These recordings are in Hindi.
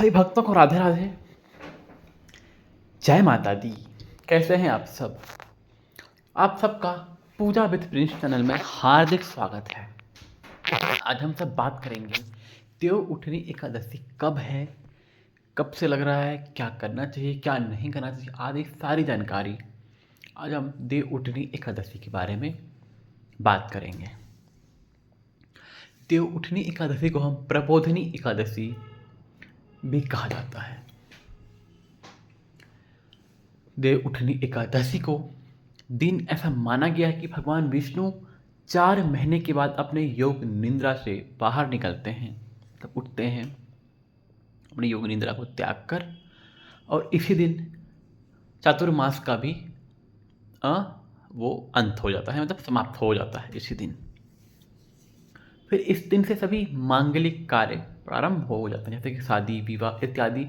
सभी भक्तों को राधे राधे। जय माता दी। कैसे हैं आप सब? आप सबका पूजा विद प्रिंस चैनल में हार्दिक स्वागत है। आज हम सब बात करेंगे देव उठनी एकादशी कब है, कब से लग रहा है, क्या करना चाहिए, क्या नहीं करना चाहिए, आदि सारी जानकारी आज हम देव उठनी एकादशी के बारे में बात करेंगे। देव उठनी एकादशी को हम प्रबोधिनी एकादशी भी कहा जाता है। देव उठनी एकादशी को दिन ऐसा माना गया है कि भगवान विष्णु 4 महीने के बाद अपने योग निद्रा से बाहर निकलते हैं, तब उठते हैं अपनी योग निद्रा को त्याग कर, और इसी दिन चातुर्मास का भी वो अंत हो जाता है, मतलब समाप्त हो जाता है इसी दिन। फिर इस दिन से सभी मांगलिक कार्य प्रारंभ हो जाते हैं, जैसे कि शादी विवाह इत्यादि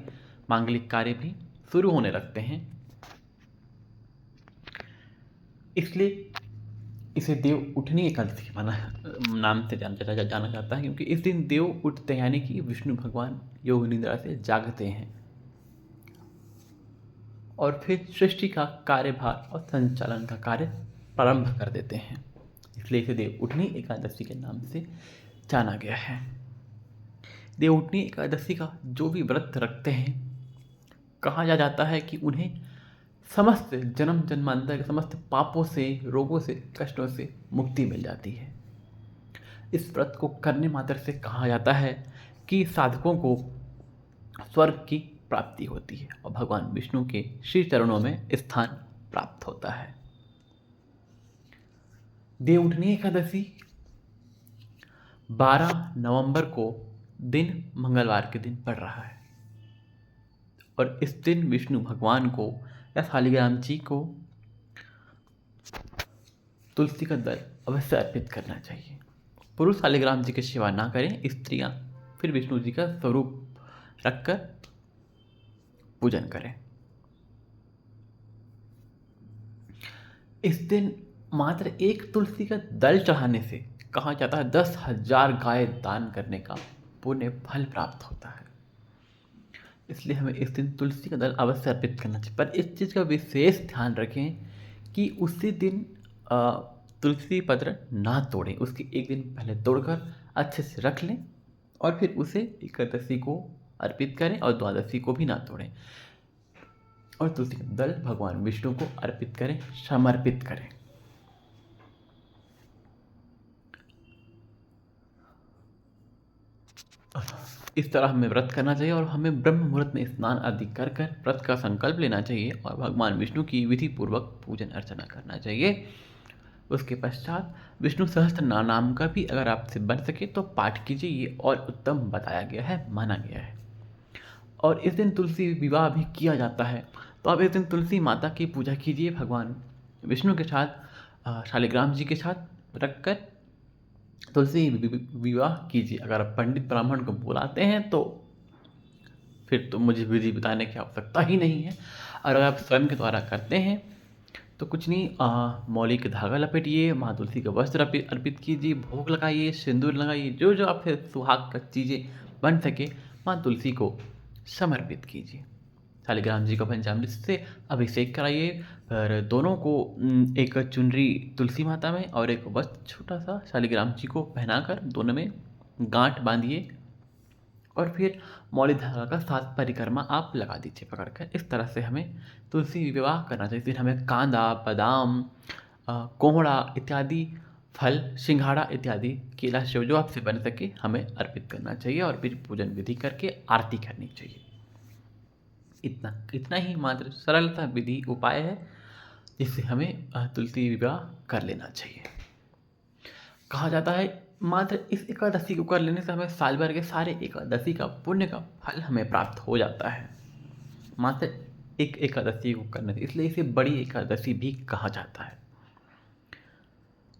मांगलिक कार्य भी शुरू होने लगते हैं। इसलिए इसे देव उठनी एकादशी नाम से जाना जाता है, क्योंकि इस दिन देव उठते हैं, यानी कि विष्णु भगवान योग निद्रा से जागते हैं और फिर सृष्टि का कार्यभार और संचालन का कार्य प्रारंभ कर देते हैं। इसलिए इसे देव उठनी एकादशी के नाम से जाना गया है। देव उठनी एकादशी का जो भी व्रत रखते हैं, कहा जाता है कि उन्हें समस्त जन्म जन्मांतर के समस्त पापों से, रोगों से, कष्टों से मुक्ति मिल जाती है। इस व्रत को करने मात्र से कहा जाता है कि साधकों को स्वर्ग की प्राप्ति होती है और भगवान विष्णु के श्री चरणों में स्थान प्राप्त होता है। देव उठनी एकादशी 12 नवंबर को दिन मंगलवार के दिन पड़ रहा है और इस दिन विष्णु भगवान को या शालिग्राम जी को तुलसी का दल अवश्य अर्पित करना चाहिए। पुरुष शालिग्राम जी की सेवा ना करें, स्त्रियां फिर विष्णु जी का स्वरूप रखकर पूजन करें। इस दिन मात्र एक तुलसी का दल चढ़ाने से कहा जाता है 10,000 गाय दान करने का पुण्य फल प्राप्त होता है। इसलिए हमें इस दिन तुलसी का दल अवश्य अर्पित करना चाहिए। पर इस चीज़ का विशेष ध्यान रखें कि उसी दिन तुलसी पत्र ना तोड़ें, उसके एक दिन पहले तोड़कर अच्छे से रख लें और फिर उसे एकादशी को अर्पित करें और द्वादशी को भी ना तोड़ें और तुलसी का दल भगवान विष्णु को अर्पित करें, समर्पित करें। इस तरह हमें व्रत करना चाहिए और हमें ब्रह्म मुहूर्त में स्नान आदि कर कर व्रत का संकल्प लेना चाहिए और भगवान विष्णु की विधि पूर्वक पूजन अर्चना करना चाहिए। उसके पश्चात विष्णु सहस्त्र नाम का भी अगर आपसे बन सके तो पाठ कीजिए, ये और उत्तम बताया गया है, माना गया है। और इस दिन तुलसी विवाह भी किया जाता है, तो आप इस दिन तुलसी माता की पूजा कीजिए, भगवान विष्णु के साथ शालिग्राम जी के साथ रखकर तुलसी विवाह कीजिए। अगर आप पंडित ब्राह्मण को बुलाते हैं तो फिर तो मुझे विधि बताने की आवश्यकता ही नहीं है, और अगर आप स्वयं के द्वारा करते हैं तो कुछ नहीं, मौली के धागा लपेटिए, माँ तुलसी का वस्त्र अर्पित कीजिए, भोग लगाइए, सिंदूर लगाइए, जो जो आपसे सुहाग का चीज़ें बन सके माँ तुलसी को समर्पित कीजिए। शालिग्राम जी को पंचामृत से अभिषेक कराइए, और दोनों को एक चुनरी तुलसी माता में और एक वस्त्र छोटा सा शालिग्राम जी को पहनाकर दोनों में गांठ बांधिए और फिर मौली धागा का 7 परिक्रमा आप लगा दीजिए पकड़कर। इस तरह से हमें तुलसी विवाह करना चाहिए। फिर हमें कांदा, बादाम, कोहड़ा इत्यादि फल, सिंघाड़ा इत्यादि, केला, सेव जो आपसे बन सके हमें अर्पित करना चाहिए और फिर पूजन विधि करके आरती करनी चाहिए। इतना ही मात्र सरलता विधि उपाय है जिससे हमें तुलसी विवाह कर लेना चाहिए। कहा जाता है मात्र इस एकादशी को कर लेने से हमें साल भर के सारे एकादशी का पुण्य का फल हमें प्राप्त हो जाता है, मात्र एक एकादशी को करने से। इसलिए इसे बड़ी एकादशी भी कहा जाता है,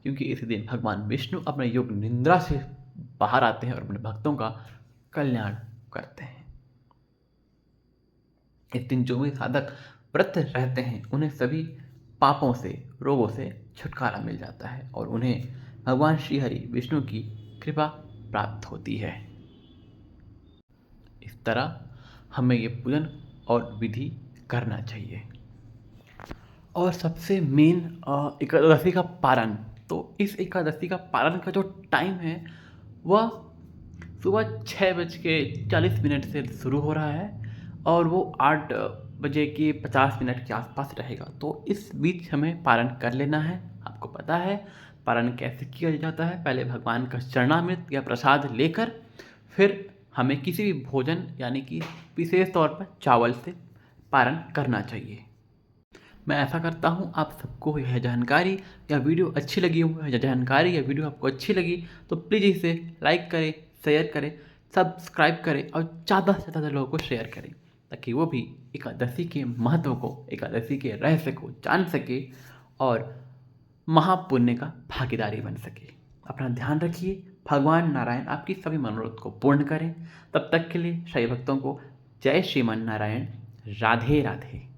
क्योंकि इस दिन भगवान विष्णु अपने योग निद्रा से बाहर आते हैं और अपने भक्तों का कल्याण करते हैं। इस दिन जो भी साधक व्रत रहते हैं उन्हें सभी पापों से, रोगों से छुटकारा मिल जाता है और उन्हें भगवान श्री हरि विष्णु की कृपा प्राप्त होती है। इस तरह हमें ये पूजन और विधि करना चाहिए। और सबसे मेन एकादशी का पारण। तो इस एकादशी का पारण का जो टाइम है वह सुबह 6:40 से शुरू हो रहा है और वो 8 बजे के 50 मिनट के आसपास रहेगा। तो इस बीच हमें पारण कर लेना है। आपको पता है पारण कैसे किया जाता है। पहले भगवान का चरणामृत या प्रसाद लेकर फिर हमें किसी भी भोजन यानी कि विशेष तौर पर चावल से पारण करना चाहिए। मैं ऐसा करता हूँ आप सबको यह जानकारी या वीडियो अच्छी लगी हो या जानकारी या वीडियो आपको अच्छी लगी तो प्लीज़ इसे लाइक करें, शेयर करें, सब्सक्राइब करें और ज़्यादा से ज़्यादा लोगों को शेयर करें ताकि वो भी एकादशी के महत्व को, एकादशी के रहस्य को जान सके और महापुण्य का भागीदारी बन सके। अपना ध्यान रखिए। भगवान नारायण आपकी सभी मनोरथ को पूर्ण करें। तब तक के लिए सभी भक्तों को जय श्रीमन नारायण। राधे राधे।